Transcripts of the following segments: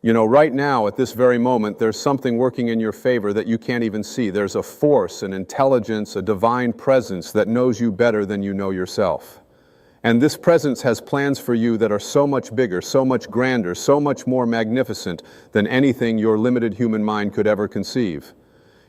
You know, right now, at this very moment, there's something working in your favor that you can't even see. There's a force, an intelligence, a divine presence that knows you better than you know yourself. And this presence has plans for you that are so much bigger, so much grander, so much more magnificent than anything your limited human mind could ever conceive.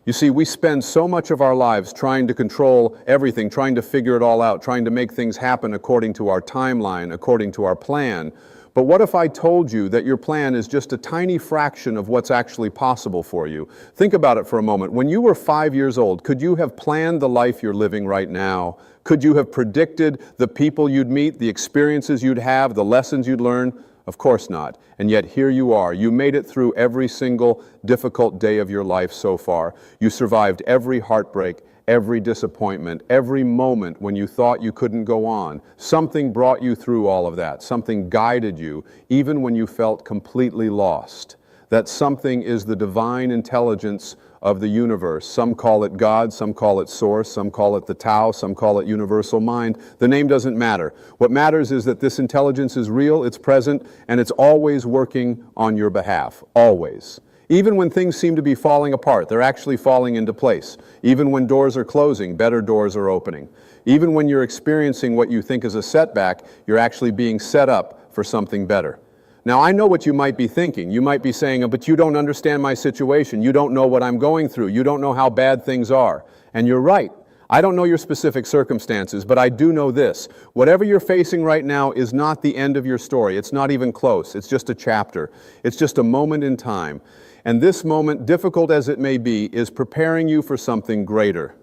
You see, we spend so much of our lives trying to control everything, trying to figure it all out, trying to make things happen according to our timeline, according to our plan. But what if I told you that your plan is just a tiny fraction of what's actually possible for you? Think about it for a moment. When you were 5 years old, could you have planned the life you're living right now? Could you have predicted the people you'd meet, the experiences you'd have, the lessons you'd learn? Of course not. And yet here you are. You made it through every single difficult day of your life so far. You survived every heartbreak, every disappointment, every moment when you thought you couldn't go on. Something brought you through all of that. Something guided you, even when you felt completely lost. That something is the divine intelligence of the universe. Some call it God, some call it Source, some call it the Tao, some call it Universal Mind. The name doesn't matter. What matters is that this intelligence is real, it's present, and it's always working on your behalf. Always. Even when things seem to be falling apart, they're actually falling into place. Even when doors are closing, better doors are opening. Even when you're experiencing what you think is a setback, you're actually being set up for something better. Now, I know what you might be thinking. You might be saying, but you don't understand my situation. You don't know what I'm going through. You don't know how bad things are. And you're right. I don't know your specific circumstances, but I do know this. Whatever you're facing right now is not the end of your story. It's not even close. It's just a chapter. It's just a moment in time. And this moment, difficult as it may be, is preparing you for something greater.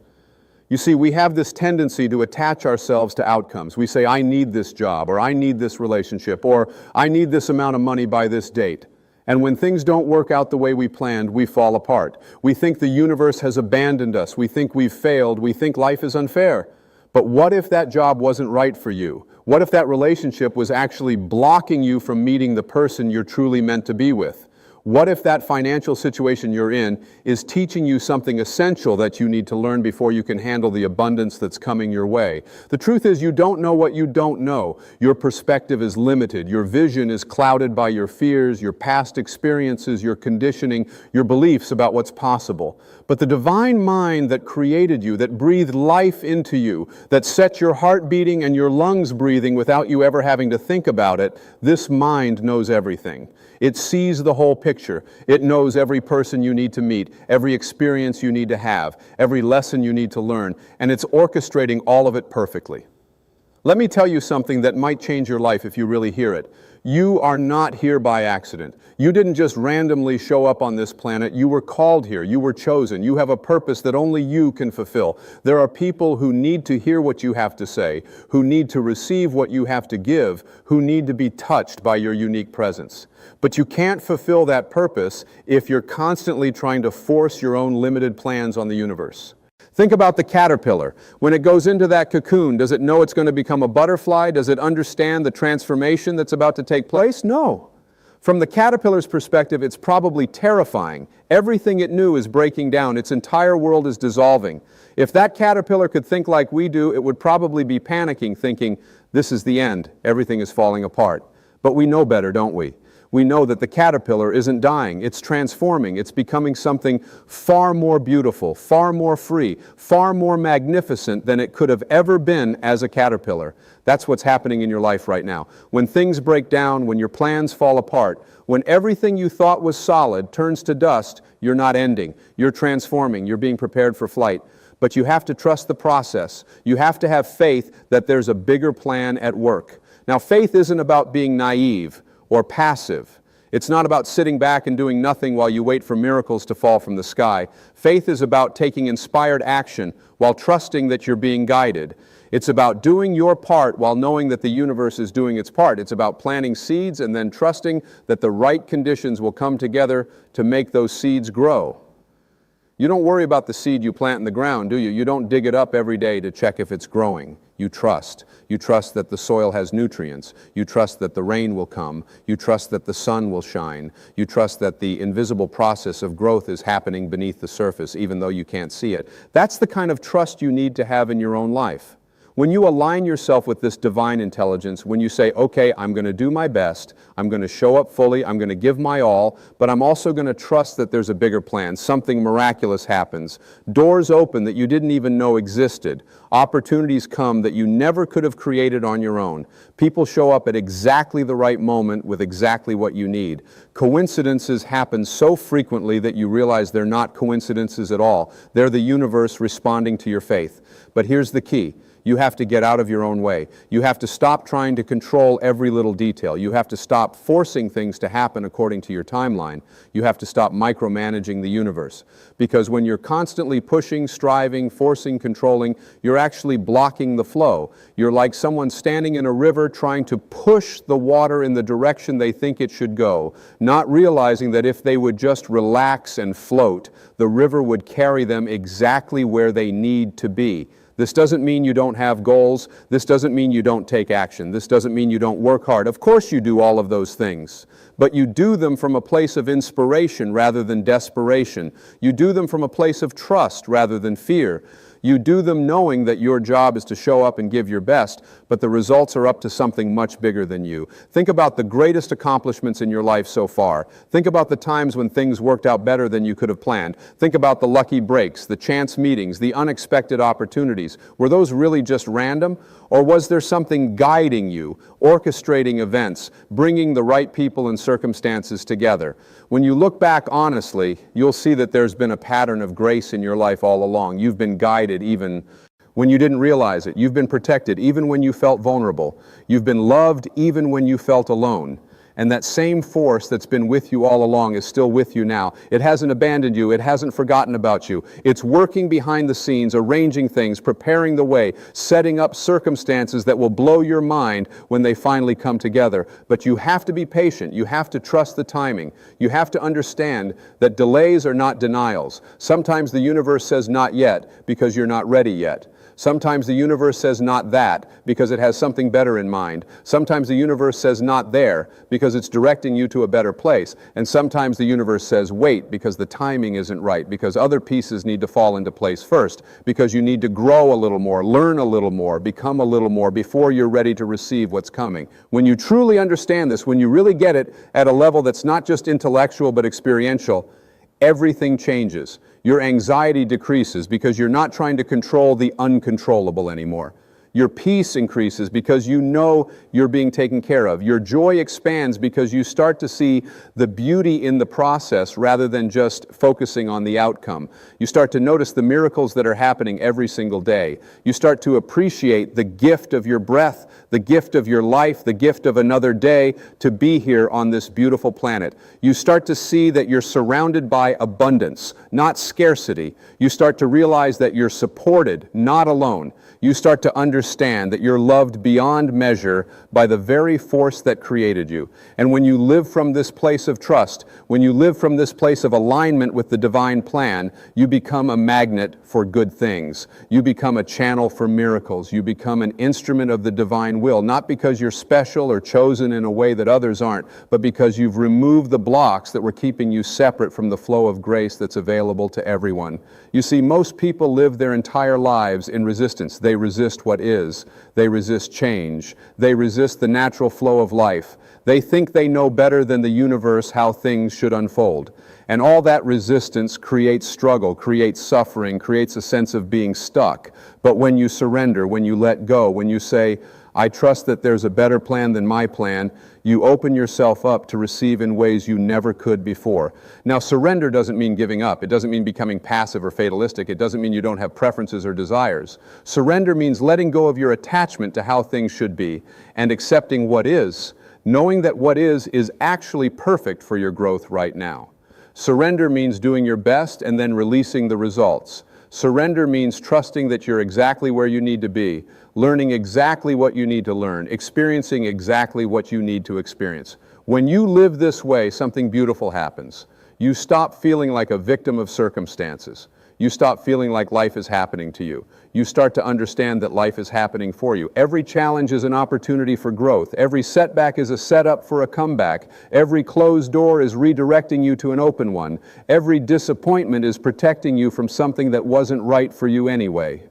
You see, we have this tendency to attach ourselves to outcomes. We say, I need this job, or I need this relationship, or I need this amount of money by this date. And when things don't work out the way we planned, we fall apart. We think the universe has abandoned us. We think we've failed. We think life is unfair. But what if that job wasn't right for you? What if that relationship was actually blocking you from meeting the person you're truly meant to be with? What if that financial situation you're in is teaching you something essential that you need to learn before you can handle the abundance that's coming your way? The truth is, you don't know what you don't know. Your perspective is limited. Your vision is clouded by your fears, your past experiences, your conditioning, your beliefs about what's possible. But the divine mind that created you, that breathed life into you, that set your heart beating and your lungs breathing without you ever having to think about it, this mind knows everything. It sees the whole picture. It knows every person you need to meet, every experience you need to have, every lesson you need to learn, and it's orchestrating all of it perfectly. Let me tell you something that might change your life if you really hear it. You are not here by accident. You didn't just randomly show up on this planet. You were called here. You were chosen. You have a purpose that only you can fulfill. There are people who need to hear what you have to say, who need to receive what you have to give, who need to be touched by your unique presence. But you can't fulfill that purpose if you're constantly trying to force your own limited plans on the universe. Think about the caterpillar. When it goes into that cocoon, does it know it's going to become a butterfly? Does it understand the transformation that's about to take place? No. From the caterpillar's perspective, it's probably terrifying. Everything it knew is breaking down. Its entire world is dissolving. If that caterpillar could think like we do, it would probably be panicking, thinking, this is the end. Everything is falling apart. But we know better, don't we? We know that the caterpillar isn't dying. It's transforming. It's becoming something far more beautiful, far more free, far more magnificent than it could have ever been as a caterpillar. That's what's happening in your life right now. When things break down, when your plans fall apart, when everything you thought was solid turns to dust, you're not ending. You're transforming. You're being prepared for flight. But you have to trust the process. You have to have faith that there's a bigger plan at work. Now, faith isn't about being naive or passive. It's not about sitting back and doing nothing while you wait for miracles to fall from the sky. Faith is about taking inspired action while trusting that you're being guided. It's about doing your part while knowing that the universe is doing its part. It's about planting seeds and then trusting that the right conditions will come together to make those seeds grow. You don't worry about the seed you plant in the ground, do you? You don't dig it up every day to check if it's growing. You trust. You trust that the soil has nutrients. You trust that the rain will come. You trust that the sun will shine. You trust that the invisible process of growth is happening beneath the surface, even though you can't see it. That's the kind of trust you need to have in your own life. When you align yourself with this divine intelligence, when you say, okay, I'm going to do my best, I'm going to show up fully, I'm going to give my all, but I'm also going to trust that there's a bigger plan. Something miraculous happens. Doors open that you didn't even know existed. Opportunities come that you never could have created on your own. People show up at exactly the right moment with exactly what you need. Coincidences happen so frequently that you realize they're not coincidences at all. They're the universe responding to your faith. But here's the key. You have to get out of your own way. You have to stop trying to control every little detail. You have to stop forcing things to happen according to your timeline. You have to stop micromanaging the universe. Because when you're constantly pushing, striving, forcing, controlling, you're actually blocking the flow. You're like someone standing in a river trying to push the water in the direction they think it should go, not realizing that if they would just relax and float, the river would carry them exactly where they need to be. This doesn't mean you don't have goals. This doesn't mean you don't take action. This doesn't mean you don't work hard. Of course you do all of those things, but you do them from a place of inspiration rather than desperation. You do them from a place of trust rather than fear. You do them knowing that your job is to show up and give your best, but the results are up to something much bigger than you. Think about the greatest accomplishments in your life so far. Think about the times when things worked out better than you could have planned. Think about the lucky breaks, the chance meetings, the unexpected opportunities. Were those really just random? Or was there something guiding you, orchestrating events, bringing the right people and circumstances together? When you look back honestly, you'll see that there's been a pattern of grace in your life all along. You've been guided even when you didn't realize it. You've been protected even when you felt vulnerable. You've been loved even when you felt alone. And that same force that's been with you all along is still with you now. It hasn't abandoned you. It hasn't forgotten about you. It's working behind the scenes, arranging things, preparing the way, setting up circumstances that will blow your mind when they finally come together. But you have to be patient. You have to trust the timing. You have to understand that delays are not denials. Sometimes the universe says not yet because you're not ready yet. Sometimes the universe says not that because it has something better in mind. Sometimes the universe says not there because it's directing you to a better place. And sometimes the universe says wait because the timing isn't right, because other pieces need to fall into place first, because you need to grow a little more, learn a little more, become a little more before you're ready to receive what's coming. When you truly understand this, when you really get it at a level that's not just intellectual but experiential, everything changes. Your anxiety decreases because you're not trying to control the uncontrollable anymore. Your peace increases because you know you're being taken care of. Your joy expands because you start to see the beauty in the process rather than just focusing on the outcome. You start to notice the miracles that are happening every single day. You start to appreciate the gift of your breath, the gift of your life, the gift of another day to be here on this beautiful planet. You start to see that you're surrounded by abundance, not scarcity. You start to realize that you're supported, not alone. You start to understand that you're loved beyond measure by the very force that created you. And when you live from this place of trust, when you live from this place of alignment with the divine plan, you become a magnet for good things. You become a channel for miracles. You become an instrument of the divine will, not because you're special or chosen in a way that others aren't, but because you've removed the blocks that were keeping you separate from the flow of grace that's available to everyone. You see, most people live their entire lives in resistance. They resist what is. They resist change. They resist the natural flow of life. They think they know better than the universe how things should unfold. And all that resistance creates struggle, creates suffering, creates a sense of being stuck. But when you surrender, when you let go, when you say, I trust that there's a better plan than my plan, you open yourself up to receive in ways you never could before. Now, surrender doesn't mean giving up. It doesn't mean becoming passive or fatalistic. It doesn't mean you don't have preferences or desires. Surrender means letting go of your attachment to how things should be and accepting what is, knowing that what is actually perfect for your growth right now. Surrender means doing your best and then releasing the results. Surrender means trusting that you're exactly where you need to be, learning exactly what you need to learn, experiencing exactly what you need to experience. When you live this way, something beautiful happens. You stop feeling like a victim of circumstances. You stop feeling like life is happening to you. You start to understand that life is happening for you. Every challenge is an opportunity for growth. Every setback is a setup for a comeback. Every closed door is redirecting you to an open one. Every disappointment is protecting you from something that wasn't right for you anyway.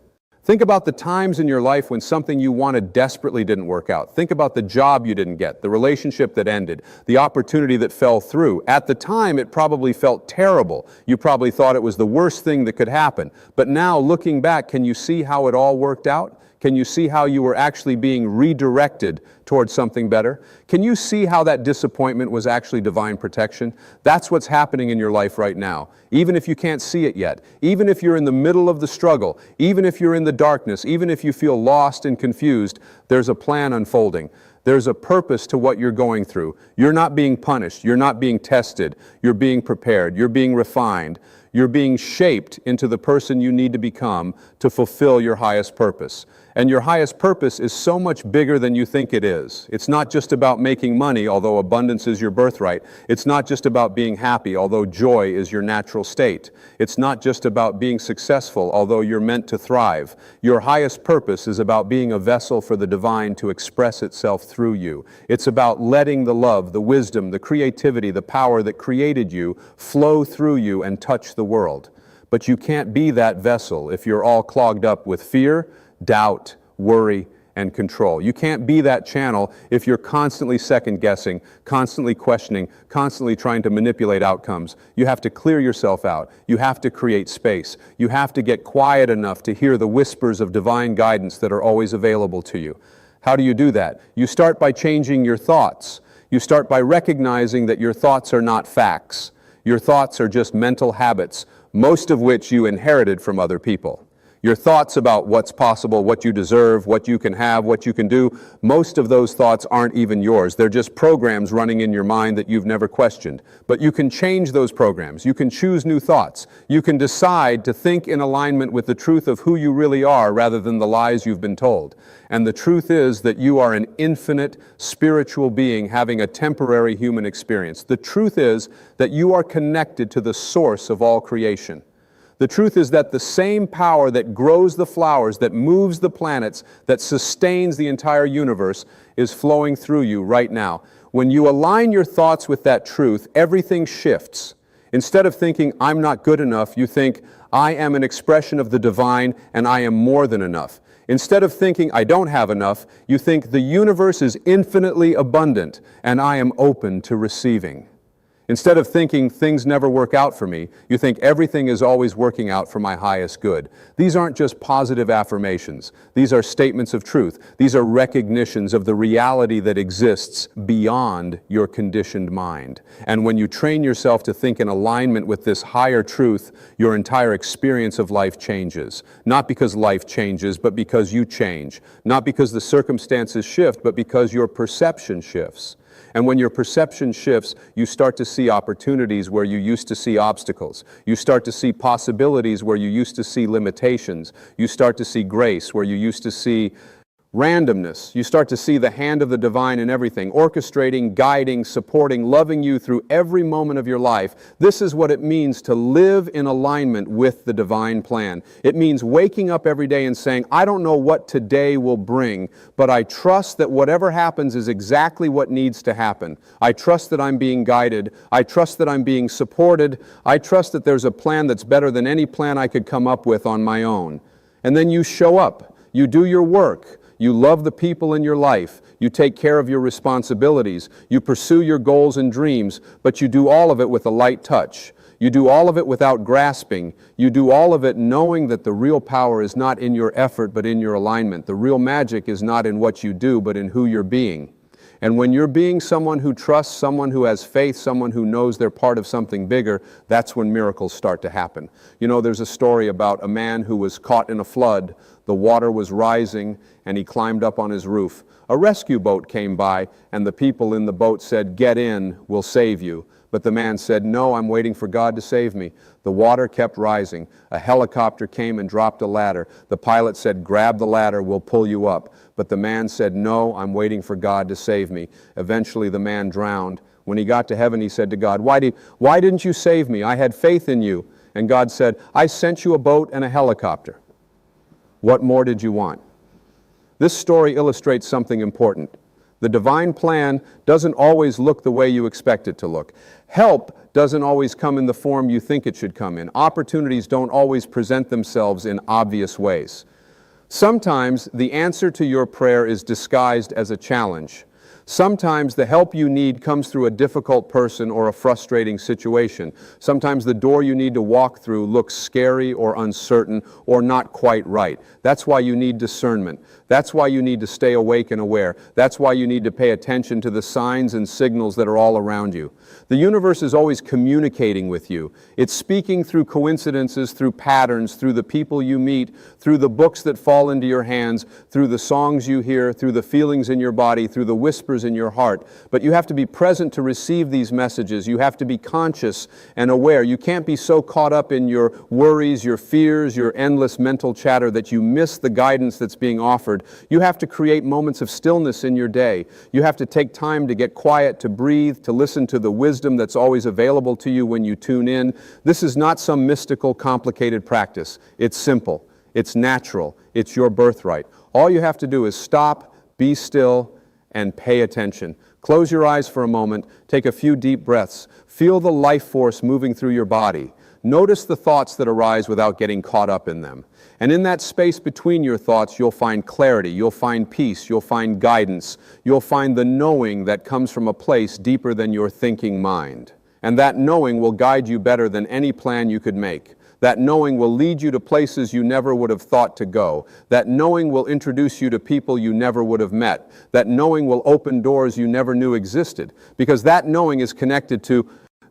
Think about the times in your life when something you wanted desperately didn't work out. Think about the job you didn't get, the relationship that ended, the opportunity that fell through. At the time, it probably felt terrible. You probably thought it was the worst thing that could happen. But now, looking back, can you see how it all worked out? Can you see how you were actually being redirected towards something better? Can you see how that disappointment was actually divine protection? That's what's happening in your life right now. Even if you can't see it yet, even if you're in the middle of the struggle, even if you're in the darkness, even if you feel lost and confused, there's a plan unfolding. There's a purpose to what you're going through. You're not being punished. You're not being tested. You're being prepared. You're being refined. You're being shaped into the person you need to become to fulfill your highest purpose. And your highest purpose is so much bigger than you think it is. It's not just about making money, although abundance is your birthright. It's not just about being happy, although joy is your natural state. It's not just about being successful, although you're meant to thrive. Your highest purpose is about being a vessel for the divine to express itself through you. It's about letting the love, the wisdom, the creativity, the power that created you flow through you and touch the world. But you can't be that vessel if you're all clogged up with fear, doubt, worry, and control. You can't be that channel if you're constantly second-guessing, constantly questioning, constantly trying to manipulate outcomes. You have to clear yourself out. You have to create space. You have to get quiet enough to hear the whispers of divine guidance that are always available to you. How do you do that? You start by changing your thoughts. You start by recognizing that your thoughts are not facts. Your thoughts are just mental habits, most of which you inherited from other people. Your thoughts about what's possible, what you deserve, what you can have, what you can do, most of those thoughts aren't even yours. They're just programs running in your mind that you've never questioned. But you can change those programs. You can choose new thoughts. You can decide to think in alignment with the truth of who you really are rather than the lies you've been told. And the truth is that you are an infinite spiritual being having a temporary human experience. The truth is that you are connected to the source of all creation. The truth is that the same power that grows the flowers, that moves the planets, that sustains the entire universe is flowing through you right now. When you align your thoughts with that truth, everything shifts. Instead of thinking, I'm not good enough, you think, I am an expression of the divine and I am more than enough. Instead of thinking, I don't have enough, you think the universe is infinitely abundant and I am open to receiving. Instead of thinking things never work out for me, you think everything is always working out for my highest good. These aren't just positive affirmations. These are statements of truth. These are recognitions of the reality that exists beyond your conditioned mind. And when you train yourself to think in alignment with this higher truth, your entire experience of life changes. Not because life changes, but because you change. Not because the circumstances shift, but because your perception shifts. And when your perception shifts, you start to see opportunities where you used to see obstacles. You start to see possibilities where you used to see limitations. You start to see grace where you used to see randomness. You start to see the hand of the divine in everything, orchestrating, guiding, supporting, loving you through every moment of your life. This is what it means to live in alignment with the divine plan. It means waking up every day and saying, I don't know what today will bring, but I trust that whatever happens is exactly what needs to happen. I trust that I'm being guided. I trust that I'm being supported. I trust that there's a plan that's better than any plan I could come up with on my own. And then you show up. You do your work. You love the people in your life. You take care of your responsibilities. You pursue your goals and dreams, but you do all of it with a light touch. You do all of it without grasping. You do all of it knowing that the real power is not in your effort, but in your alignment. The real magic is not in what you do, but in who you're being. And when you're being someone who trusts, someone who has faith, someone who knows they're part of something bigger, that's when miracles start to happen. You know, there's a story about a man who was caught in a flood. The water was rising, and he climbed up on his roof. A rescue boat came by, and the people in the boat said, "Get in, we'll save you." But the man said, "No, I'm waiting for God to save me." The water kept rising. A helicopter came and dropped a ladder. The pilot said, "Grab the ladder, we'll pull you up." But the man said, "No, I'm waiting for God to save me." Eventually the man drowned. When he got to heaven, he said to God, why didn't you save me? I had faith in you." And God said, "I sent you a boat and a helicopter. What more did you want?" This story illustrates something important. The divine plan doesn't always look the way you expect it to look. Help doesn't always come in the form you think it should come in. Opportunities don't always present themselves in obvious ways. Sometimes the answer to your prayer is disguised as a challenge. Sometimes the help you need comes through a difficult person or a frustrating situation. Sometimes the door you need to walk through looks scary or uncertain or not quite right. That's why you need discernment. That's why you need to stay awake and aware. That's why you need to pay attention to the signs and signals that are all around you. The universe is always communicating with you. It's speaking through coincidences, through patterns, through the people you meet, through the books that fall into your hands, through the songs you hear, through the feelings in your body, through the whispers in your heart. But you have to be present to receive these messages. You have to be conscious and aware. You can't be so caught up in your worries, your fears, your endless mental chatter that you miss the guidance that's being offered. You have to create moments of stillness in your day. You have to take time to get quiet, to breathe, to listen to the wisdom that's always available to you when you tune in. This is not some mystical, complicated practice. It's simple. It's natural. It's your birthright. All you have to do is stop, be still, and pay attention. Close your eyes for a moment. Take a few deep breaths. Feel the life force moving through your body. Notice the thoughts that arise without getting caught up in them. And in that space between your thoughts, you'll find clarity, you'll find peace, you'll find guidance, you'll find the knowing that comes from a place deeper than your thinking mind. And that knowing will guide you better than any plan you could make. That knowing will lead you to places you never would have thought to go. That knowing will introduce you to people you never would have met. That knowing will open doors you never knew existed. Because that knowing is connected to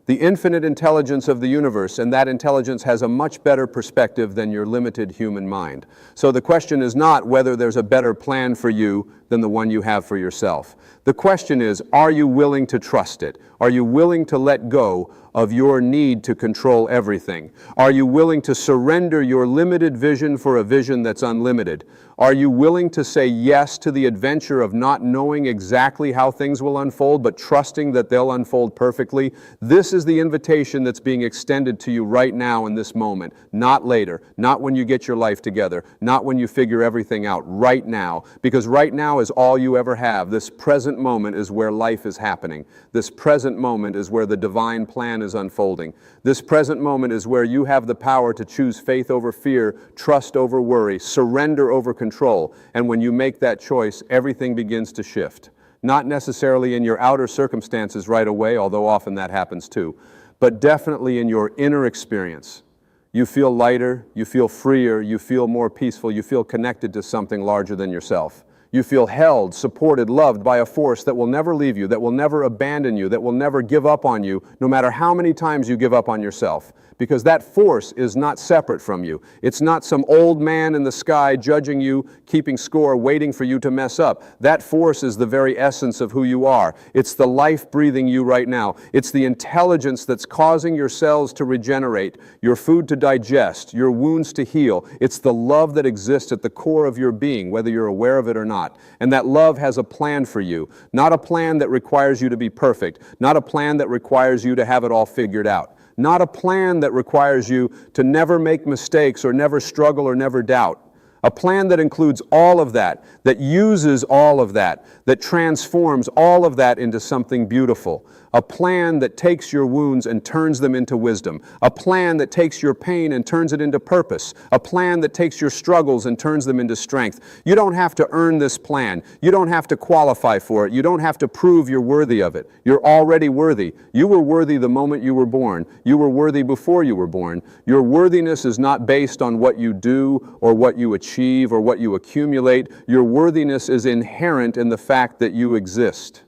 the infinite intelligence of the universe, and that intelligence has a much better perspective than your limited human mind. So the question is not whether there's a better plan for you than the one you have for yourself. The question is, are you willing to trust it? Are you willing to let go of your need to control everything? Are you willing to surrender your limited vision for a vision that's unlimited? Are you willing to say yes to the adventure of not knowing exactly how things will unfold, but trusting that they'll unfold perfectly? This is the invitation that's being extended to you right now in this moment, not later, not when you get your life together, not when you figure everything out, right now. Because right now is all you ever have. This present moment is where life is happening. This present moment is where the divine plan is unfolding. This present moment is where you have the power to choose faith over fear, trust over worry, surrender over control. And when you make that choice, everything begins to shift. Not necessarily in your outer circumstances right away, although often that happens too, but definitely in your inner experience. You feel lighter, you feel freer, you feel more peaceful, you feel connected to something larger than yourself. You feel held, supported, loved by a force that will never leave you, that will never abandon you, that will never give up on you, no matter how many times you give up on yourself. Because that force is not separate from you. It's not some old man in the sky judging you, keeping score, waiting for you to mess up. That force is the very essence of who you are. It's the life breathing you right now. It's the intelligence that's causing your cells to regenerate, your food to digest, your wounds to heal. It's the love that exists at the core of your being, whether you're aware of it or not. And that love has a plan for you. Not a plan that requires you to be perfect. Not a plan that requires you to have it all figured out. Not a plan that requires you to never make mistakes or never struggle or never doubt. A plan that includes all of that, that uses all of that, that transforms all of that into something beautiful. A plan that takes your wounds and turns them into wisdom. A plan that takes your pain and turns it into purpose. A plan that takes your struggles and turns them into strength. You don't have to earn this plan. You don't have to qualify for it. You don't have to prove you're worthy of it. You're already worthy. You were worthy the moment you were born. You were worthy before you were born. Your worthiness is not based on what you do or what you achieve or what you accumulate. Your worthiness is inherent in the fact that you exist.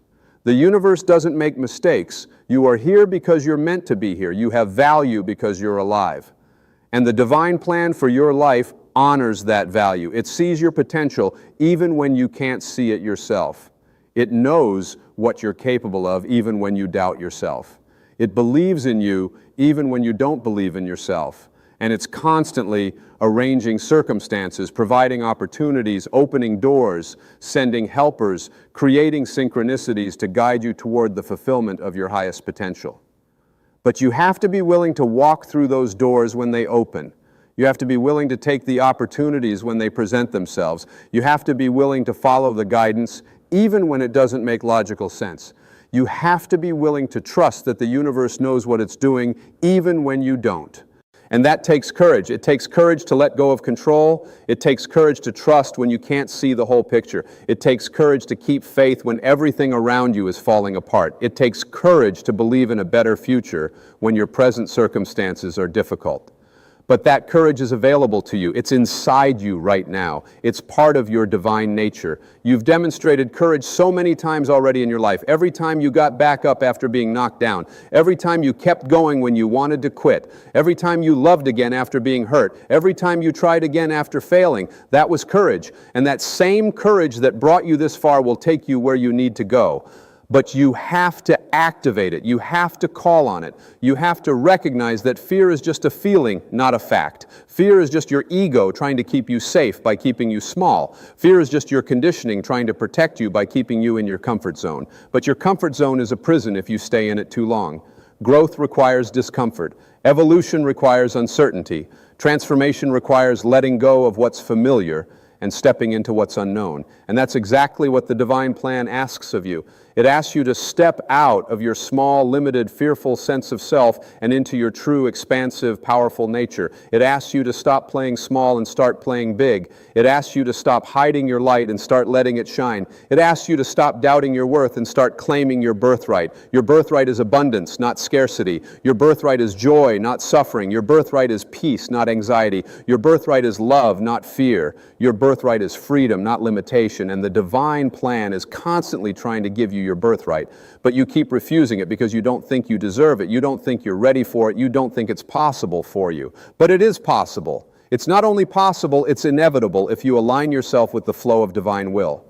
The universe doesn't make mistakes. You are here because you're meant to be here. You have value because you're alive. And the divine plan for your life honors that value. It sees your potential even when you can't see it yourself. It knows what you're capable of even when you doubt yourself. It believes in you even when you don't believe in yourself. And it's constantly arranging circumstances, providing opportunities, opening doors, sending helpers, creating synchronicities to guide you toward the fulfillment of your highest potential. But you have to be willing to walk through those doors when they open. You have to be willing to take the opportunities when they present themselves. You have to be willing to follow the guidance even when it doesn't make logical sense. You have to be willing to trust that the universe knows what it's doing even when you don't. And that takes courage. It takes courage to let go of control. It takes courage to trust when you can't see the whole picture. It takes courage to keep faith when everything around you is falling apart. It takes courage to believe in a better future when your present circumstances are difficult. But that courage is available to you. It's inside you right now. It's part of your divine nature. You've demonstrated courage so many times already in your life. Every time you got back up after being knocked down. Every time you kept going when you wanted to quit. Every time you loved again after being hurt. Every time you tried again after failing. That was courage. And that same courage that brought you this far will take you where you need to go. But you have to activate it. You have to call on it. You have to recognize that fear is just a feeling, not a fact. Fear is just your ego trying to keep you safe by keeping you small. Fear is just your conditioning trying to protect you by keeping you in your comfort zone. But your comfort zone is a prison if you stay in it too long. Growth requires discomfort. Evolution requires uncertainty. Transformation requires letting go of what's familiar and stepping into what's unknown. And that's exactly what the divine plan asks of you. It asks you to step out of your small, limited, fearful sense of self and into your true, expansive, powerful nature. It asks you to stop playing small and start playing big. It asks you to stop hiding your light and start letting it shine. It asks you to stop doubting your worth and start claiming your birthright. Your birthright is abundance, not scarcity. Your birthright is joy, not suffering. Your birthright is peace, not anxiety. Your birthright is love, not fear. Your birthright is freedom, not limitation. And the divine plan is constantly trying to give you your birthright, but you keep refusing it because you don't think you deserve it. You don't think you're ready for it. You don't think it's possible for you. But it is possible. It's not only possible, it's inevitable if you align yourself with the flow of divine will.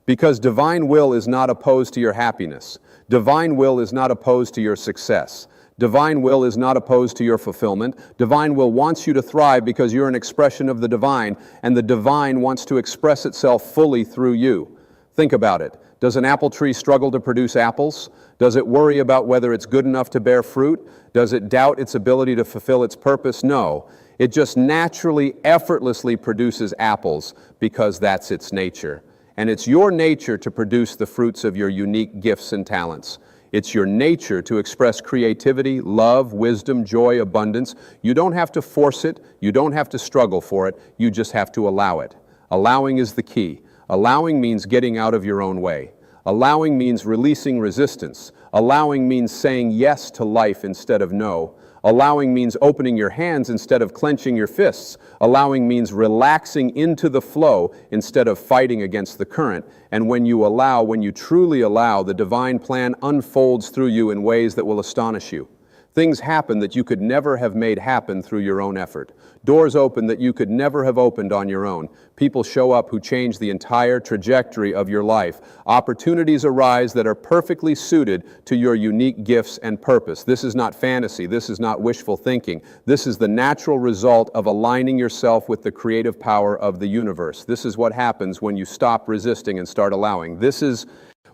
Because divine will is not opposed to your happiness. Divine will is not opposed to your success. Divine will is not opposed to your fulfillment. Divine will wants you to thrive because you're an expression of the divine, and the divine wants to express itself fully through you. Think about it. Does an apple tree struggle to produce apples? Does it worry about whether it's good enough to bear fruit? Does it doubt its ability to fulfill its purpose? No. It just naturally, effortlessly produces apples because that's its nature. And it's your nature to produce the fruits of your unique gifts and talents. It's your nature to express creativity, love, wisdom, joy, abundance. You don't have to force it. You don't have to struggle for it. You just have to allow it. Allowing is the key. Allowing means getting out of your own way. Allowing means releasing resistance. Allowing means saying yes to life instead of no. Allowing means opening your hands instead of clenching your fists. Allowing means relaxing into the flow instead of fighting against the current. And when you allow, when you truly allow, the divine plan unfolds through you in ways that will astonish you. Things happen that you could never have made happen through your own effort. Doors open that you could never have opened on your own. People show up who change the entire trajectory of your life. Opportunities arise that are perfectly suited to your unique gifts and purpose. This is not fantasy. This is not wishful thinking. This is the natural result of aligning yourself with the creative power of the universe. This is what happens when you stop resisting and start allowing. This is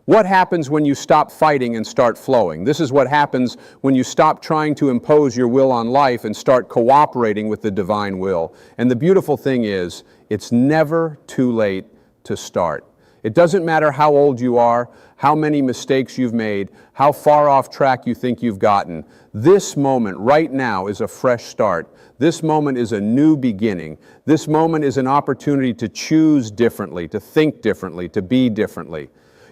what happens when you stop fighting and start flowing. This is what happens when you stop trying to impose your will on life and start cooperating with the divine will. And the beautiful thing is, it's never too late to start. It doesn't matter how old you are, how many mistakes you've made, how far off track you think you've gotten. This moment right now is a fresh start. This moment is a new beginning. This moment is an opportunity to choose differently, to think differently, to be differently.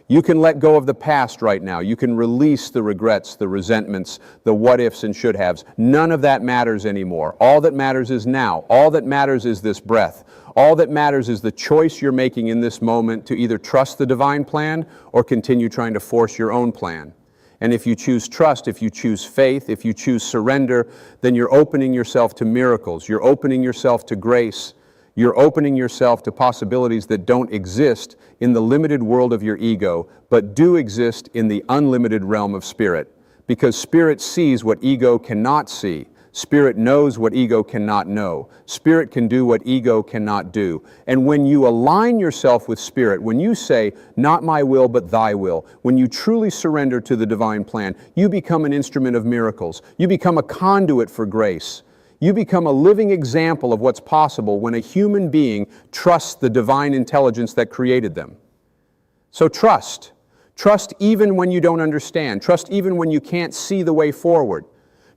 You can let go of the past right now. You can release the regrets, the resentments, the what-ifs and should-haves. None of that matters anymore. All that matters is now. All that matters is this breath. All that matters is the choice you're making in this moment to either trust the divine plan or continue trying to force your own plan. And if you choose trust, if you choose faith, if you choose surrender, then you're opening yourself to miracles. You're opening yourself to grace. You're opening yourself to possibilities that don't exist in the limited world of your ego, but do exist in the unlimited realm of spirit. Because spirit sees what ego cannot see. Spirit knows what ego cannot know. Spirit can do what ego cannot do. And when you align yourself with spirit, when you say, not my will, but thy will, when you truly surrender to the divine plan, you become an instrument of miracles. You become a conduit for grace. You become a living example of what's possible when a human being trusts the divine intelligence that created them. So trust. Trust even when you don't understand. Trust even when you can't see the way forward.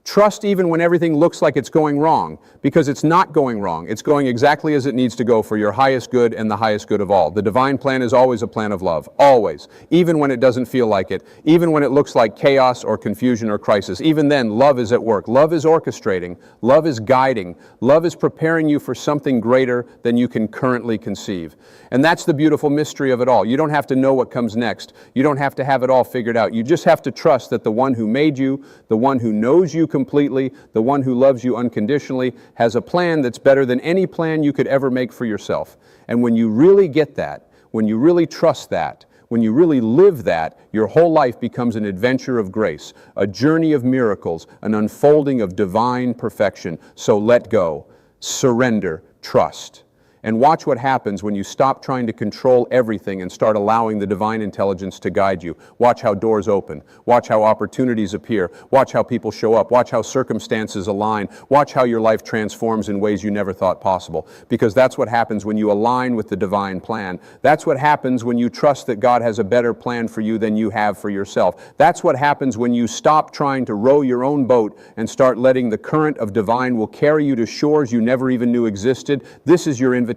Trust even when everything looks like it's going wrong, because it's not going wrong. It's going exactly as it needs to go for your highest good and the highest good of all. The divine plan is always a plan of love, always. Even when it doesn't feel like it, even when it looks like chaos or confusion or crisis. Even then, love is at work. Love is orchestrating. Love is guiding. Love is preparing you for something greater than you can currently conceive. And that's the beautiful mystery of it all. You don't have to know what comes next. You don't have to have it all figured out. You just have to trust that the one who made you, the one who knows you completely, the one who loves you unconditionally, has a plan that's better than any plan you could ever make for yourself. And when you really get that, when you really trust that, when you really live that, your whole life becomes an adventure of grace, a journey of miracles, an unfolding of divine perfection. So let go, surrender, trust. And watch what happens when you stop trying to control everything and start allowing the divine intelligence to guide you. Watch how doors open. Watch how opportunities appear. Watch how people show up. Watch how circumstances align. Watch how your life transforms in ways you never thought possible. Because that's what happens when you align with the divine plan. That's what happens when you trust that God has a better plan for you than you have for yourself. That's what happens when you stop trying to row your own boat and start letting the current of divine will carry you to shores you never even knew existed. This is your invitation.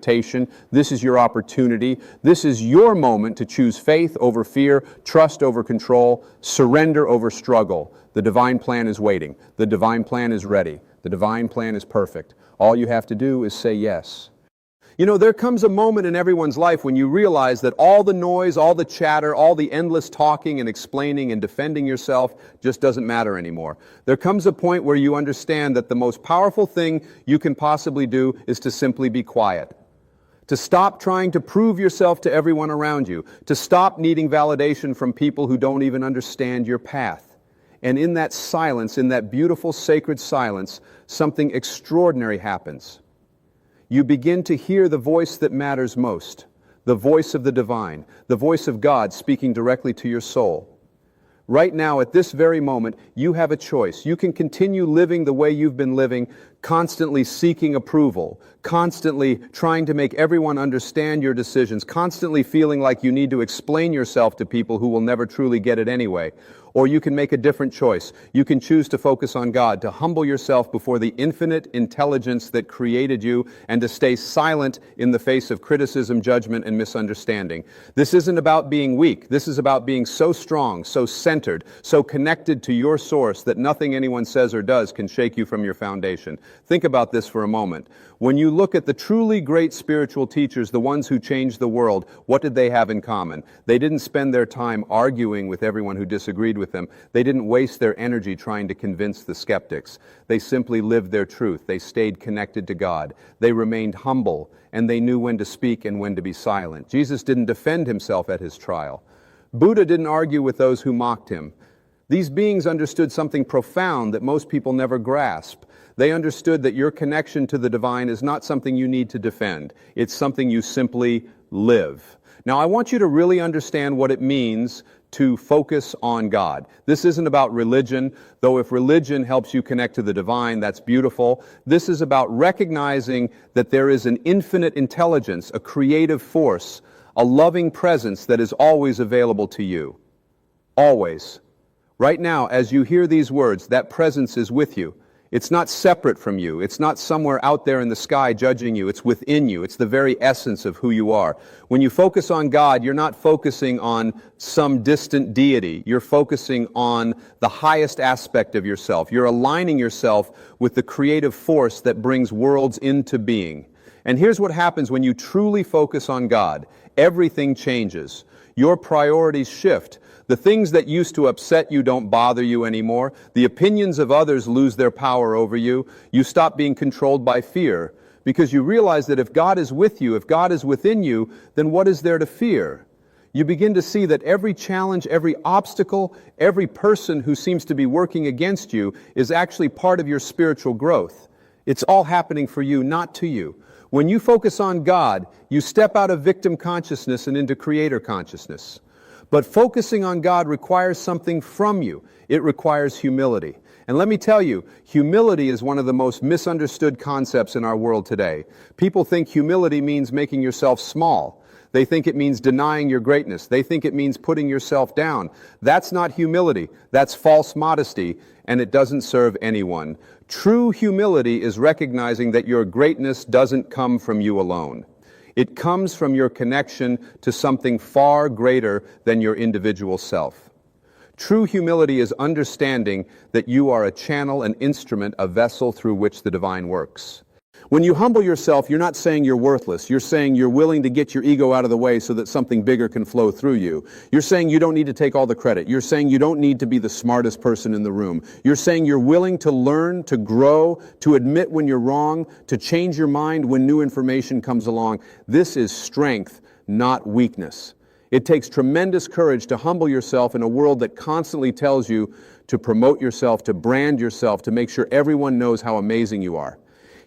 This is your opportunity. This is your moment to choose faith over fear, trust over control, surrender over struggle. The divine plan is waiting. The divine plan is ready. The divine plan is perfect. All you have to do is say yes. You know, there comes a moment in everyone's life when you realize that all the noise, all the chatter, all the endless talking and explaining and defending yourself just doesn't matter anymore. There comes a point where you understand that the most powerful thing you can possibly do is to simply be quiet. To stop trying to prove yourself to everyone around you. To stop needing validation from people who don't even understand your path. And in that silence, in that beautiful sacred silence, something extraordinary happens. You begin to hear the voice that matters most. The voice of the divine. The voice of God speaking directly to your soul. Right now, at this very moment, you have a choice. You can continue living the way you've been living, constantly seeking approval, constantly trying to make everyone understand your decisions, constantly feeling like you need to explain yourself to people who will never truly get it anyway. Or you can make a different choice. You can choose to focus on God, to humble yourself before the infinite intelligence that created you, and to stay silent in the face of criticism, judgment, and misunderstanding. This isn't about being weak. This is about being so strong, so centered, so connected to your source that nothing anyone says or does can shake you from your foundation. Think about this for a moment. When you look at the truly great spiritual teachers, the ones who changed the world, what did they have in common? They didn't spend their time arguing with everyone who disagreed with them. They didn't waste their energy trying to convince the skeptics. They simply lived their truth. They stayed connected to God. They remained humble, and they knew when to speak and when to be silent. Jesus didn't defend himself at his trial. Buddha didn't argue with those who mocked him. These beings understood something profound that most people never grasp. They understood that your connection to the divine is not something you need to defend. It's something you simply live. Now, I want you to really understand what it means to focus on God. This isn't about religion, though if religion helps you connect to the divine, that's beautiful. This is about recognizing that there is an infinite intelligence, a creative force, a loving presence that is always available to you. Always. Right now, as you hear these words, that presence is with you. It's not separate from you. It's not somewhere out there in the sky judging you. It's within you. It's the very essence of who you are. When you focus on God, you're not focusing on some distant deity. You're focusing on the highest aspect of yourself. You're aligning yourself with the creative force that brings worlds into being. And here's what happens when you truly focus on God. Everything changes. Your priorities shift. The things that used to upset you don't bother you anymore. The opinions of others lose their power over you. You stop being controlled by fear because you realize that if God is with you, if God is within you, then what is there to fear? You begin to see that every challenge, every obstacle, every person who seems to be working against you is actually part of your spiritual growth. It's all happening for you, not to you. When you focus on God, you step out of victim consciousness and into creator consciousness. But focusing on God requires something from you. It requires humility. And let me tell you, humility is one of the most misunderstood concepts in our world today. People think humility means making yourself small. They think it means denying your greatness. They think it means putting yourself down. That's not humility. That's false modesty, and it doesn't serve anyone. True humility is recognizing that your greatness doesn't come from you alone. It comes from your connection to something far greater than your individual self. True humility is understanding that you are a channel, an instrument, a vessel through which the divine works. When you humble yourself, you're not saying you're worthless. You're saying you're willing to get your ego out of the way so that something bigger can flow through you. You're saying you don't need to take all the credit. You're saying you don't need to be the smartest person in the room. You're saying you're willing to learn, to grow, to admit when you're wrong, to change your mind when new information comes along. This is strength, not weakness. It takes tremendous courage to humble yourself in a world that constantly tells you to promote yourself, to brand yourself, to make sure everyone knows how amazing you are.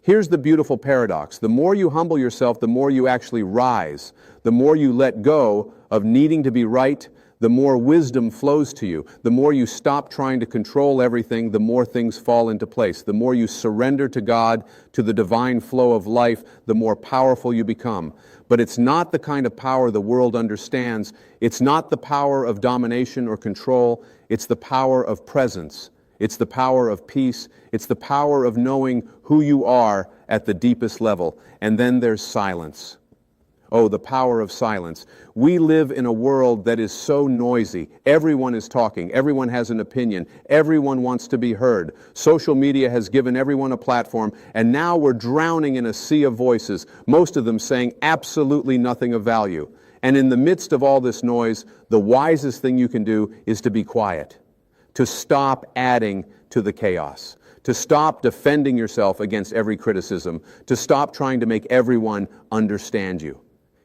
Here's the beautiful paradox. The more you humble yourself, the more you actually rise. The more you let go of needing to be right, the more wisdom flows to you. The more you stop trying to control everything, the more things fall into place. The more you surrender to God, to the divine flow of life, the more powerful you become. But it's not the kind of power the world understands. It's not the power of domination or control. It's the power of presence. It's the power of peace. It's the power of knowing who you are at the deepest level. And then there's silence. Oh, the power of silence. We live in a world that is so noisy. Everyone is talking. Everyone has an opinion. Everyone wants to be heard. Social media has given everyone a platform, and now we're drowning in a sea of voices, most of them saying absolutely nothing of value. And in the midst of all this noise, the wisest thing you can do is to be quiet, to stop adding to the chaos, to stop defending yourself against every criticism, to stop trying to make everyone understand you.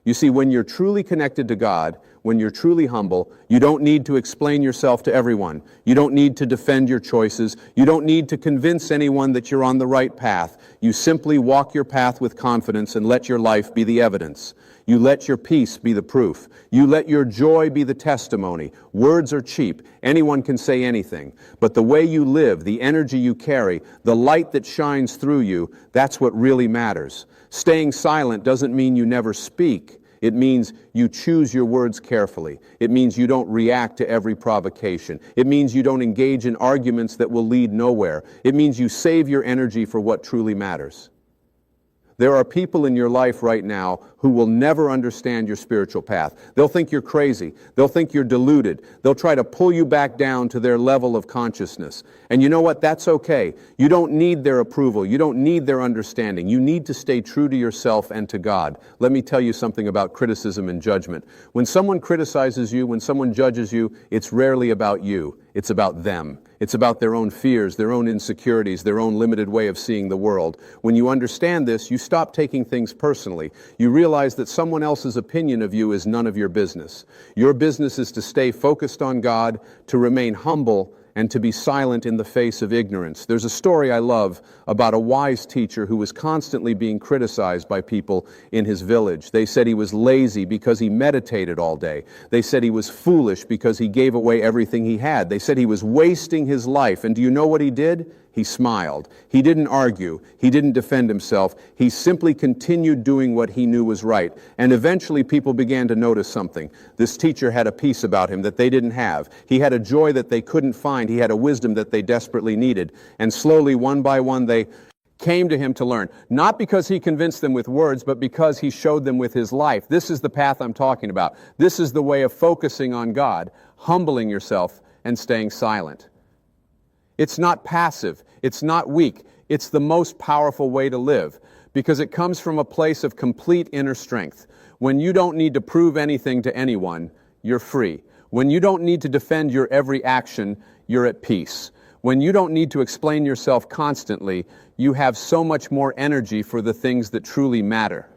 You see, when you're truly connected to God, when you're truly humble, you don't need to explain yourself to everyone. You don't need to defend your choices. You don't need to convince anyone that you're on the right path. You simply walk your path with confidence and let your life be the evidence. You let your peace be the proof. You let your joy be the testimony. Words are cheap. Anyone can say anything. But the way you live, the energy you carry, the light that shines through you, that's what really matters. Staying silent doesn't mean you never speak. It means you choose your words carefully. It means you don't react to every provocation. It means you don't engage in arguments that will lead nowhere. It means you save your energy for what truly matters. There are people in your life right now who will never understand your spiritual path. They'll think you're crazy. They'll think you're deluded. They'll try to pull you back down to their level of consciousness. And you know what? That's okay. You don't need their approval. You don't need their understanding. You need to stay true to yourself and to God. Let me tell you something about criticism and judgment. When someone criticizes you, when someone judges you, it's rarely about you. It's about them. It's about their own fears, their own insecurities, their own limited way of seeing the world. When you understand this, you stop taking things personally. You realize that someone else's opinion of you is none of your business. Your business is to stay focused on God, to remain humble, and to be silent in the face of ignorance. There's a story I love about a wise teacher who was constantly being criticized by people in his village. They said he was lazy because he meditated all day. They said he was foolish because he gave away everything he had. They said he was wasting his life. And do you know what he did? He smiled. He didn't argue. He didn't defend himself. He simply continued doing what he knew was right. And eventually people began to notice something. This teacher had a peace about him that they didn't have. He had a joy that they couldn't find. He had a wisdom that they desperately needed. And slowly, one by one, they came to him to learn. Not because he convinced them with words, but because he showed them with his life. This is the path I'm talking about. This is the way of focusing on God, humbling yourself, and staying silent. It's not passive. It's not weak. It's the most powerful way to live because it comes from a place of complete inner strength. When you don't need to prove anything to anyone, you're free. When you don't need to defend your every action, you're at peace. When you don't need to explain yourself constantly, you have so much more energy for the things that truly matter.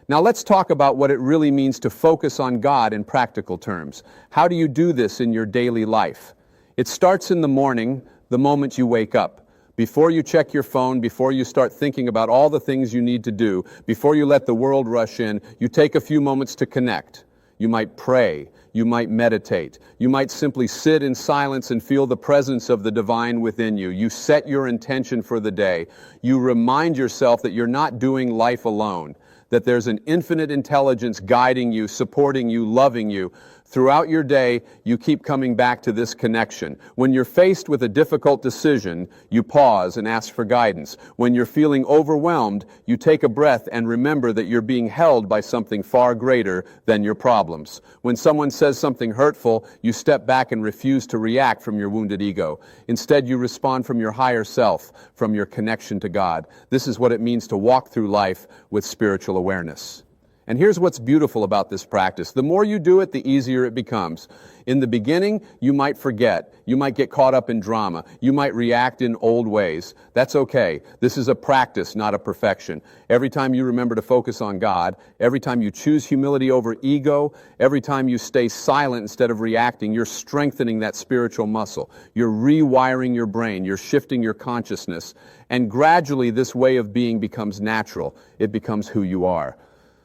Now let's talk about what it really means to focus on God in practical terms. How do you do this in your daily life? It starts in the morning, the moment you wake up. Before you check your phone, before you start thinking about all the things you need to do, before you let the world rush in, you take a few moments to connect. You might pray. You might meditate. You might simply sit in silence and feel the presence of the divine within you. You set your intention for the day. You remind yourself that you're not doing life alone, that there's an infinite intelligence guiding you, supporting you, loving you. Throughout your day, you keep coming back to this connection. When you're faced with a difficult decision, you pause and ask for guidance. When you're feeling overwhelmed, you take a breath and remember that you're being held by something far greater than your problems. When someone says something hurtful, you step back and refuse to react from your wounded ego. Instead, you respond from your higher self, from your connection to God. This is what it means to walk through life with spiritual awareness. And here's what's beautiful about this practice. The more you do it, the easier it becomes. In the beginning, you might forget. You might get caught up in drama. You might react in old ways. That's okay. This is a practice, not a perfection. Every time you remember to focus on God, every time you choose humility over ego, every time you stay silent instead of reacting, you're strengthening that spiritual muscle. You're rewiring your brain. You're shifting your consciousness. And gradually, this way of being becomes natural. It becomes who you are.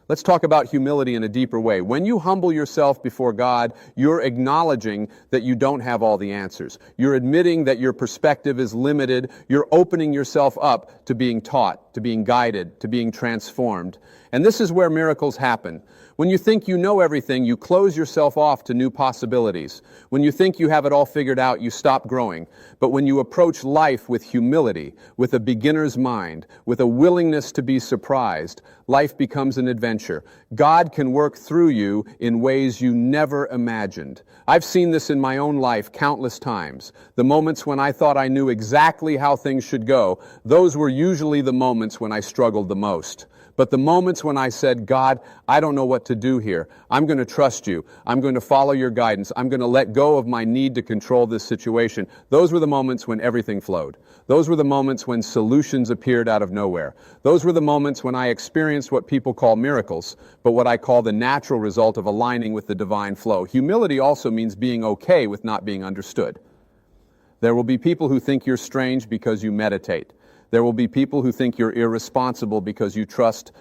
Let's talk about humility in a deeper way. When you humble yourself before God, you're acknowledging that you don't have all the answers. You're admitting that your perspective is limited. You're opening yourself up to being taught, to being guided, to being transformed. And this is where miracles happen. When you think you know everything, you close yourself off to new possibilities. When you think you have it all figured out, you stop growing. But when you approach life with humility, with a beginner's mind, with a willingness to be surprised, life becomes an adventure. God can work through you in ways you never imagined. I've seen this in my own life countless times. The moments when I thought I knew exactly how things should go, those were usually the moments when I struggled the most. But the moments when I said, God, I don't know what to do here. I'm going to trust you. I'm going to follow your guidance. I'm going to let go of my need to control this situation. Those were the moments when everything flowed. Those were the moments when solutions appeared out of nowhere. Those were the moments when I experienced what people call miracles, but what I call the natural result of aligning with the divine flow. Humility also means being okay with not being understood. There will be people who think you're strange because you meditate. There will be people who think you're irresponsible because you trust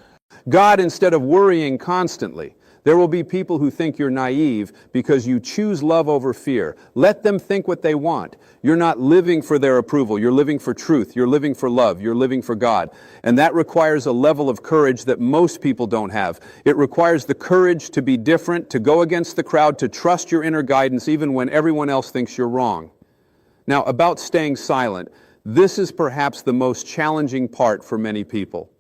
God instead of worrying constantly. There will be people who think you're naive because you choose love over fear. Let them think what they want. You're not living for their approval. You're living for truth. You're living for love. You're living for God. And that requires a level of courage that most people don't have. It requires the courage to be different, to go against the crowd, to trust your inner guidance even when everyone else thinks you're wrong. Now, about staying silent, this is perhaps the most challenging part for many people.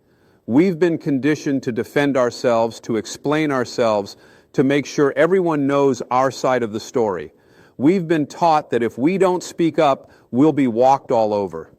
We've been conditioned to defend ourselves, to explain ourselves, to make sure everyone knows our side of the story. We've been taught that if we don't speak up, we'll be walked all over.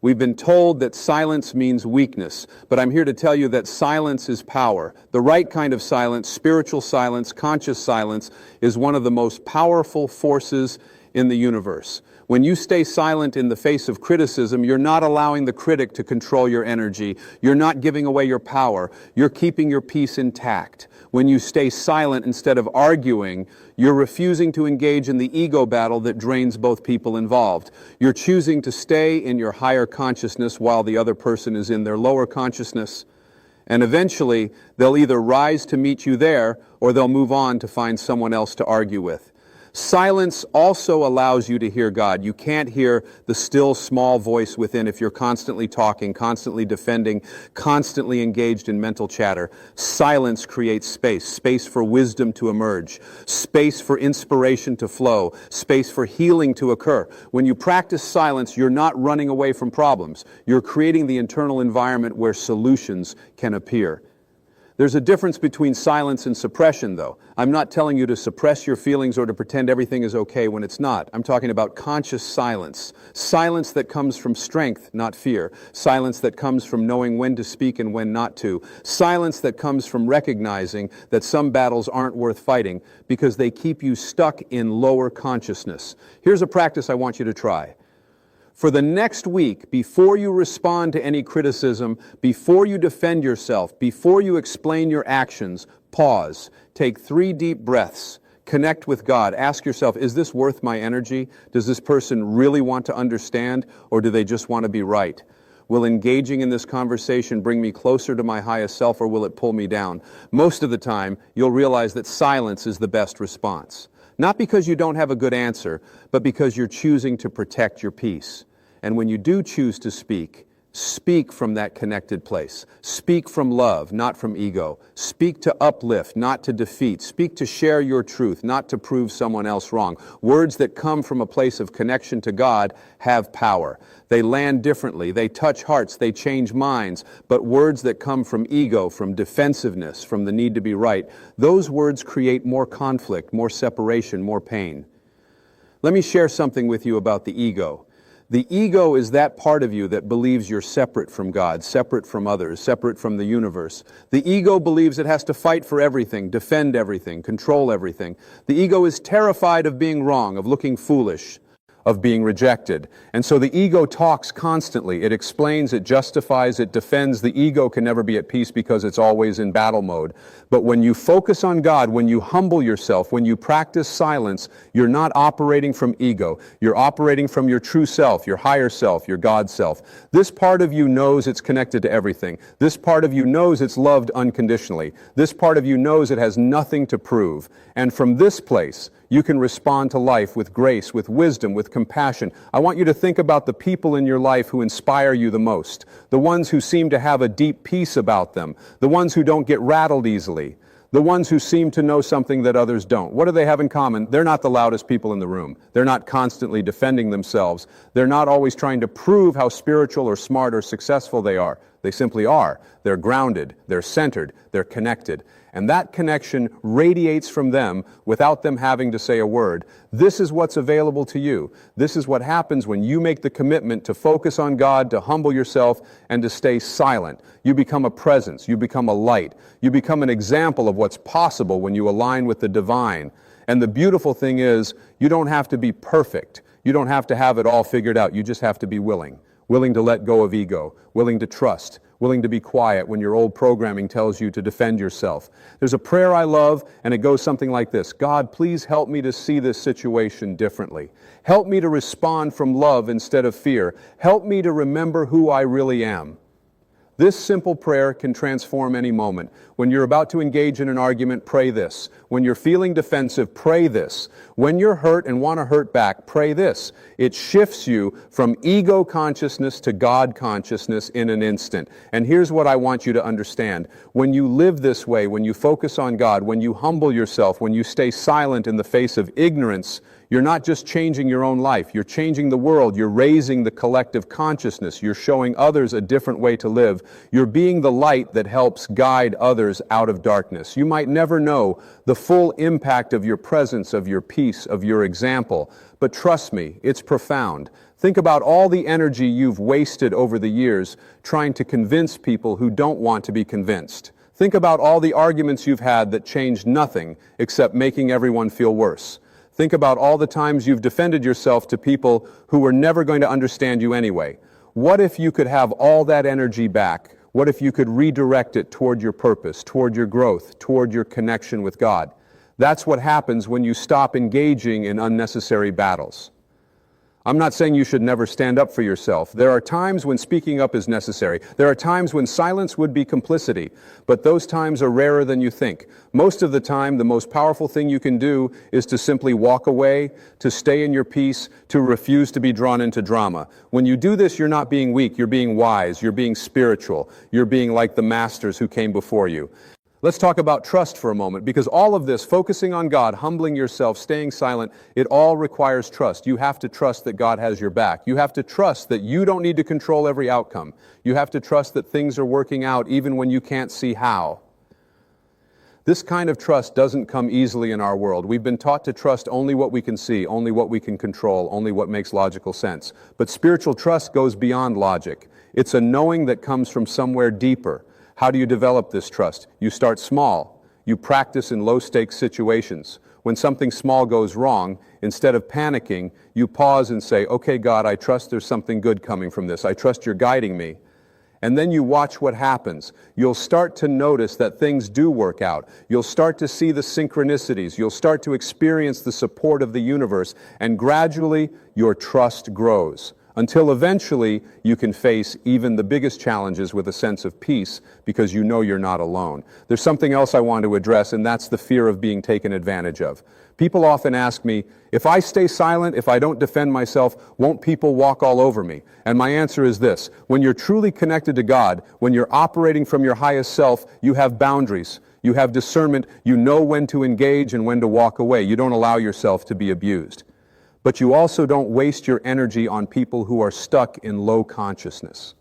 We've been told that silence means weakness, but I'm here to tell you that silence is power. The right kind of silence, spiritual silence, conscious silence, is one of the most powerful forces in the universe. When you stay silent in the face of criticism, you're not allowing the critic to control your energy. You're not giving away your power. You're keeping your peace intact. When you stay silent instead of arguing, you're refusing to engage in the ego battle that drains both people involved. You're choosing to stay in your higher consciousness while the other person is in their lower consciousness. And eventually, they'll either rise to meet you there, or they'll move on to find someone else to argue with. Silence also allows you to hear God. You can't hear the still small voice within if you're constantly talking, constantly defending, constantly engaged in mental chatter. Silence creates space, space for wisdom to emerge, space for inspiration to flow, space for healing to occur. When you practice silence, you're not running away from problems. You're creating the internal environment where solutions can appear. There's a difference between silence and suppression, though. I'm not telling you to suppress your feelings or to pretend everything is okay when it's not. I'm talking about conscious silence. Silence that comes from strength, not fear. Silence that comes from knowing when to speak and when not to. Silence that comes from recognizing that some battles aren't worth fighting because they keep you stuck in lower consciousness. Here's a practice I want you to try. For the next week, before you respond to any criticism, before you defend yourself, before you explain your actions, pause. Take 3 deep breaths. Connect with God. Ask yourself, is this worth my energy? Does this person really want to understand, or do they just want to be right? Will engaging in this conversation bring me closer to my highest self, or will it pull me down? Most of the time, you'll realize that silence is the best response. Not because you don't have a good answer, but because you're choosing to protect your peace. And when you do choose to speak, Speak from that connected place. Speak from love, not from ego. Speak to uplift, not to defeat. Speak to share your truth, not to prove someone else wrong. Words that come from a place of connection to God have power. They land differently. They touch hearts. They change minds. But words that come from ego, from defensiveness, from the need to be right, those words create more conflict, more separation, more pain. Let me share something with you about the ego. The ego is that part of you that believes you're separate from God, separate from others, separate from the universe. The ego believes it has to fight for everything, defend everything, control everything. The ego is terrified of being wrong, of looking foolish, of being rejected. And so the ego talks constantly. It explains, it justifies, it defends. The ego can never be at peace because it's always in battle mode. But when you focus on God, when you humble yourself, when you practice silence, you're not operating from ego. You're operating from your true self, your higher self, your God self. This part of you knows it's connected to everything. This part of you knows it's loved unconditionally. This part of you knows it has nothing to prove. And from this place, you can respond to life with grace, with wisdom, with compassion. I want you to think about the people in your life who inspire you the most, the ones who seem to have a deep peace about them, the ones who don't get rattled easily, the ones who seem to know something that others don't. What do they have in common? They're not the loudest people in the room. They're not constantly defending themselves. They're not always trying to prove how spiritual or smart or successful they are. They simply are. They're grounded. They're centered. They're connected. And that connection radiates from them without them having to say a word. This is what's available to you. This is what happens when you make the commitment to focus on God, to humble yourself, and to stay silent. You become a presence. You become a light. You become an example of what's possible when you align with the divine. And the beautiful thing is, you don't have to be perfect. You don't have to have it all figured out. You just have to be willing. Willing to let go of ego. Willing to trust. Willing to be quiet when your old programming tells you to defend yourself. There's a prayer I love, and it goes something like this. God, please help me to see this situation differently. Help me to respond from love instead of fear. Help me to remember who I really am. This simple prayer can transform any moment. When you're about to engage in an argument, pray this. When you're feeling defensive, pray this. When you're hurt and want to hurt back, pray this. It shifts you from ego consciousness to God consciousness in an instant. And here's what I want you to understand. When you live this way, when you focus on God, when you humble yourself, when you stay silent in the face of ignorance, you're not just changing your own life. You're changing the world. You're raising the collective consciousness. You're showing others a different way to live. You're being the light that helps guide others out of darkness. You might never know the full impact of your presence, of your peace, of your example. But trust me, it's profound. Think about all the energy you've wasted over the years trying to convince people who don't want to be convinced. Think about all the arguments you've had that changed nothing except making everyone feel worse. Think about all the times you've defended yourself to people who were never going to understand you anyway. What if you could have all that energy back? What if you could redirect it toward your purpose, toward your growth, toward your connection with God? That's what happens when you stop engaging in unnecessary battles. I'm not saying you should never stand up for yourself. There are times when speaking up is necessary. There are times when silence would be complicity, but those times are rarer than you think. Most of the time, the most powerful thing you can do is to simply walk away, to stay in your peace, to refuse to be drawn into drama. When you do this, you're not being weak, you're being wise, you're being spiritual, you're being like the masters who came before you. Let's talk about trust for a moment, because all of this, focusing on God, humbling yourself, staying silent, it all requires trust. You have to trust that God has your back. You have to trust that you don't need to control every outcome. You have to trust that things are working out even when you can't see how. This kind of trust doesn't come easily in our world. We've been taught to trust only what we can see, only what we can control, only what makes logical sense. But spiritual trust goes beyond logic. It's a knowing that comes from somewhere deeper. How do you develop this trust? You start small. You practice in low-stakes situations. When something small goes wrong, instead of panicking, you pause and say, okay, God, I trust there's something good coming from this. I trust you're guiding me. And then you watch what happens. You'll start to notice that things do work out. You'll start to see the synchronicities. You'll start to experience the support of the universe. And gradually, your trust grows. until eventually you can face even the biggest challenges with a sense of peace because you know you're not alone. There's something else I want to address, and that's the fear of being taken advantage of. People often ask me, if I stay silent, if I don't defend myself, won't people walk all over me? And my answer is this: when you're truly connected to God, when you're operating from your highest self, you have boundaries. You have discernment. You know when to engage and when to walk away. You don't allow yourself to be abused. But you also don't waste your energy on people who are stuck in low consciousness.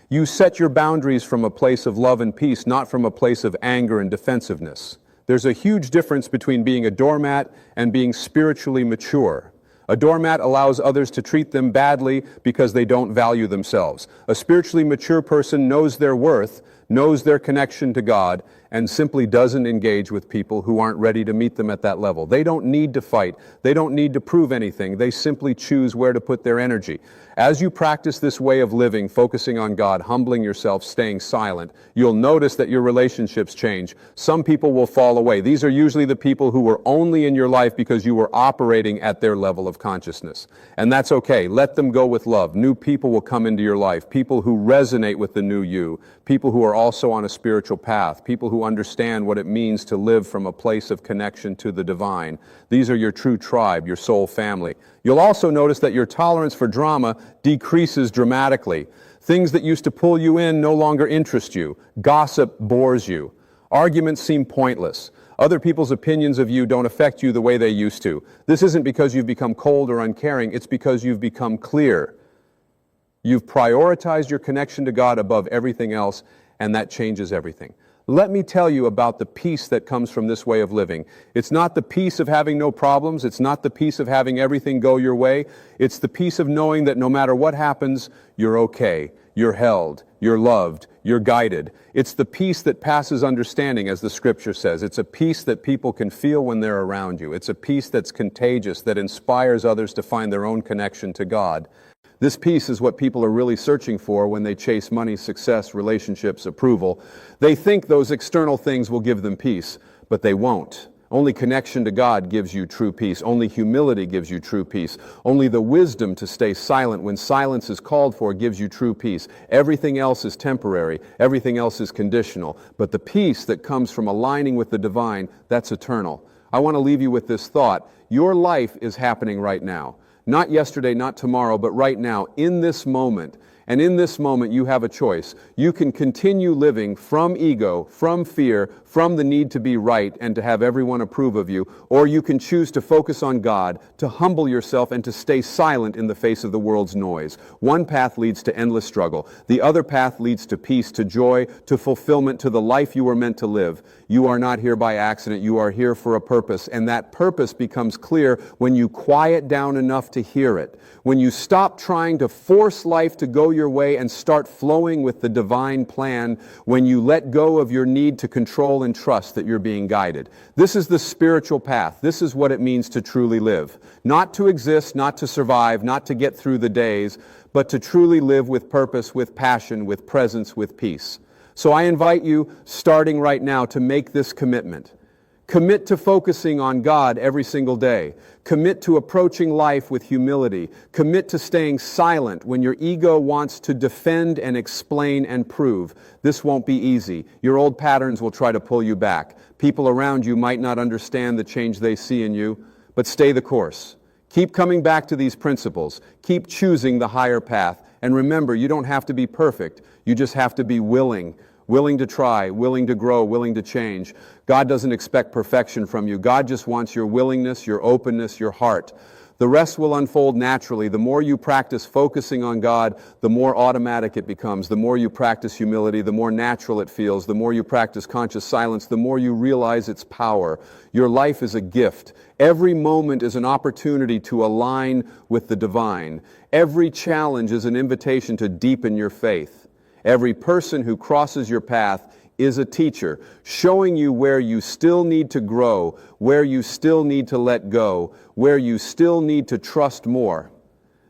You set your boundaries from a place of love and peace, not from a place of anger and defensiveness. There's a huge difference between being a doormat and being spiritually mature. A doormat allows others to treat them badly because they don't value themselves. A spiritually mature person knows their worth, knows their connection to God, and simply doesn't engage with people who aren't ready to meet them at that level. They don't need to fight. They don't need to prove anything. They simply choose where to put their energy. As you practice this way of living, focusing on God, humbling yourself, staying silent, you'll notice that your relationships change. Some people will fall away. These are usually the people who were only in your life because you were operating at their level of consciousness. And that's okay. Let them go with love. New people will come into your life. People who resonate with the new you. People who are also on a spiritual path. People who understand what it means to live from a place of connection to the divine. These are your true tribe, your soul family. You'll also notice that your tolerance for drama decreases dramatically. Things that used to pull you in no longer interest you. Gossip bores you. Arguments seem pointless. Other people's opinions of you don't affect you the way they used to. This isn't because you've become cold or uncaring. It's because you've become clear. You've prioritized your connection to God above everything else, and that changes everything. Let me tell you about the peace that comes from this way of living. It's not the peace of having no problems. It's not the peace of having everything go your way. It's the peace of knowing that no matter what happens, you're okay. You're held. You're loved. You're guided. It's the peace that passes understanding, as the scripture says. It's a peace that people can feel when they're around you. It's a peace that's contagious, that inspires others to find their own connection to God. This peace is what people are really searching for when they chase money, success, relationships, approval. They think those external things will give them peace, but they won't. Only connection to God gives you true peace. Only humility gives you true peace. Only the wisdom to stay silent when silence is called for gives you true peace. Everything else is temporary. Everything else is conditional. But the peace that comes from aligning with the divine, that's eternal. I want to leave you with this thought. Your life is happening right now. Not yesterday, not tomorrow, but right now, in this moment. And in this moment, you have a choice. You can continue living from ego, from fear, from the need to be right and to have everyone approve of you, or you can choose to focus on God, to humble yourself, and to stay silent in the face of the world's noise. One path leads to endless struggle. The other path leads to peace, to joy, to fulfillment, to the life you were meant to live. You are not here by accident. You are here for a purpose, and that purpose becomes clear when you quiet down enough to hear it. When you stop trying to force life to go your way and start flowing with the divine plan, when you let go of your need to control and trust that you're being guided. This is the spiritual path. This is what it means to truly live. Not to exist, not to survive, not to get through the days, but to truly live with purpose, with passion, with presence, with peace. So I invite you, starting right now, to make this commitment. Commit to focusing on God every single day. Commit to approaching life with humility. Commit to staying silent when your ego wants to defend and explain and prove. This won't be easy. Your old patterns will try to pull you back. People around you might not understand the change they see in you, but stay the course. Keep coming back to these principles. Keep choosing the higher path. And remember, you don't have to be perfect. You just have to be willing. Willing to try, willing to grow, willing to change. God doesn't expect perfection from you. God just wants your willingness, your openness, your heart. The rest will unfold naturally. The more you practice focusing on God, the more automatic it becomes. The more you practice humility, the more natural it feels. The more you practice conscious silence, the more you realize its power. Your life is a gift. Every moment is an opportunity to align with the divine. Every challenge is an invitation to deepen your faith. Every person who crosses your path is a teacher, showing you where you still need to grow, where you still need to let go, where you still need to trust more.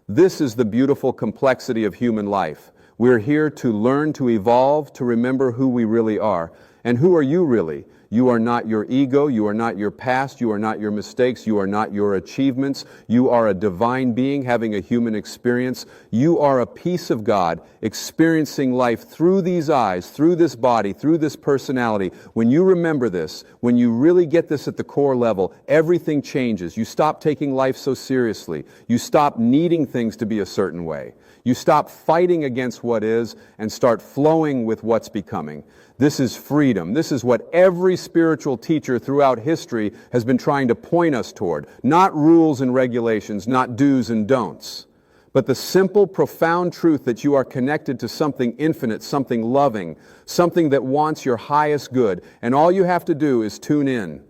This is the beautiful complexity of human life. We're here to learn, to evolve, to remember who we really are. And who are you really? You are not your ego. You are not your past. You are not your mistakes. You are not your achievements. You are a divine being having a human experience. You are a piece of God experiencing life through these eyes, through this body, through this personality. When you remember this, when you really get this at the core level, everything changes. You stop taking life so seriously. You stop needing things to be a certain way. You stop fighting against what is and start flowing with what's becoming. This is freedom. This is what every spiritual teacher throughout history has been trying to point us toward. Not rules and regulations, not do's and don'ts, but the simple, profound truth that you are connected to something infinite, something loving, something that wants your highest good. And all you have to do is tune in.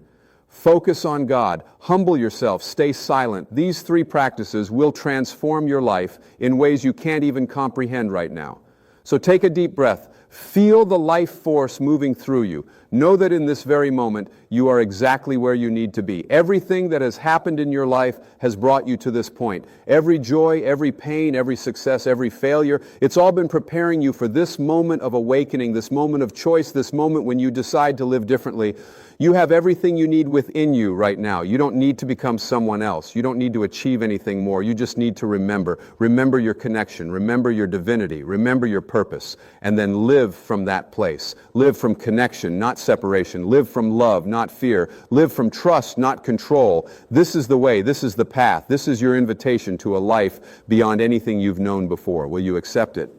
Focus on God. Humble yourself. Stay silent. These 3 practices will transform your life in ways you can't even comprehend right now. So take a deep breath. Feel the life force moving through you. Know that in this very moment, you are exactly where you need to be. Everything that has happened in your life has brought you to this point. Every joy, every pain, every success, every failure, it's all been preparing you for this moment of awakening, this moment of choice, this moment when you decide to live differently. You have everything you need within you right now. You don't need to become someone else. You don't need to achieve anything more. You just need to remember. Remember your connection. Remember your divinity. Remember your purpose. And then live from that place. Live from connection, not separation. Live from love, not fear. Live from trust, not control. This is the way. This is the path. This is your invitation to a life beyond anything you've known before. Will you accept it?